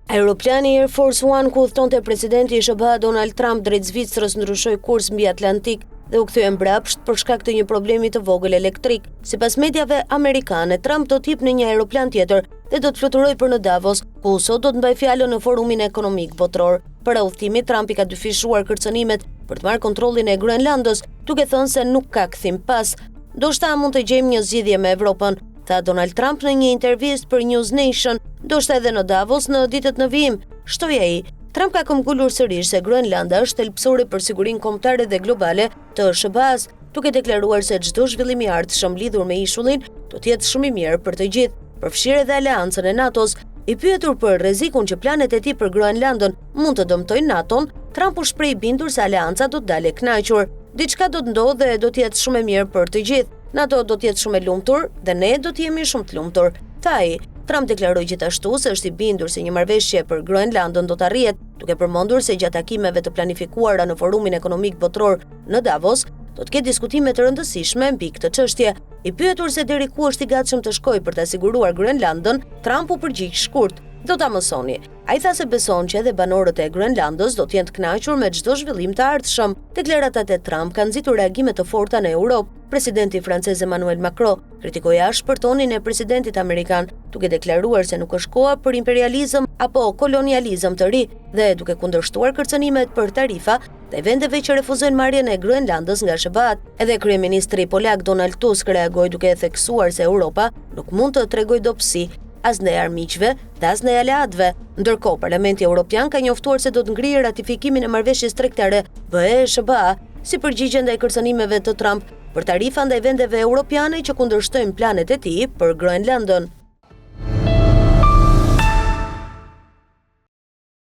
Aeroplani Air Force One ku udhëtonte presidenti i SBA Donald Trump drejt Zvicrës ndryshoi kurs mbi Atlantik dhe u kthye mbrapsht për shkak të një problemi të vogël elektrik. Sipas mediave amerikane, Trump do të hipte një aeroplan tjetër dhe do të fluturojë për në Davos, ku sot do të mbajë fjalën në forumin ekonomik botror. Para udhëtimit, Trump i ka dyfishuar kërcënimet për të marrë kontrollin e Groenlandës, duke thënë se nuk ka kthim pas. Ndoshta mund të gjejmë një zgjidhje me Evropën, tha Donald Trump në një intervistë për News Nation, ndoshta edhe në Davos në ditët në vijim, shtoi ai. Trump ka këmbgulur sërish se Groenlanda është thelbësore për sigurinë kombëtare dhe globale të SBA-s, duke deklaruar se çdo zhvillim i ardhshëm lidhur me ishullin do të jetë shumë i mirë për të gjithë, përfshirë edhe aleancën e NATO-s. I pyetur për rrezikun që planet e tij për Groenlandën mund të dëmtojnë NATO-n, Trump u shpreh i bindur se aleanca do të dalë e kënaqur. Diçka do të ndodhë dhe do të jetë shumë e mirë për të gjithë. NATO do të jetë shumë e lumtur dhe ne do të jemi shumë të lumtur, tha ai. Trump deklaroi gjithashtu se është i bindur se një marrëveshje për Groenlandën do të arrihet, duke përmendur se gjatë takimeve të planifikuara në Forumin Ekonomik Botror në Davos, do të ketë diskutime të rëndësishme mbi këtë çështje. I pyetur se deri ku është i gatshëm të shkojë për ta siguruar Groenlandën, Trump u përgjigj shkurt: "Do ta mësoni." Ai tha se beson që edhe banorët e Groenlandës do të jenë të kënaqur me çdo zhvillim të ardhshëm. Deklaratat e Trump kanë nxitur reagime të forta në Europë. Presidenti francez Emmanuel Macron kritikoi jashtë tonin e presidentit amerikan, duke deklaruar se nuk është koha për imperializëm apo kolonializëm të ri dhe duke kundërshtuar kërcënimet për tarifa dhe vendeve që refuzojnë marrjen e Groenlandës nga SBA. Edhe kryeministri polak Donald Tusk reagoi duke theksuar se Europa nuk mund të tregojë dobësi as ndaj armiqve dhe as ndaj aleatëve. Ndërkohë, Parlamenti Evropian ka njoftuar se do të ngrijë ratifikimin e marrëveshjes tregtare BE-SBA si përgjigje ndaj kërcënimeve të Trump për tarifa ndaj vendeve europiane që kundërshtojnë planet e tij për Groenlandën.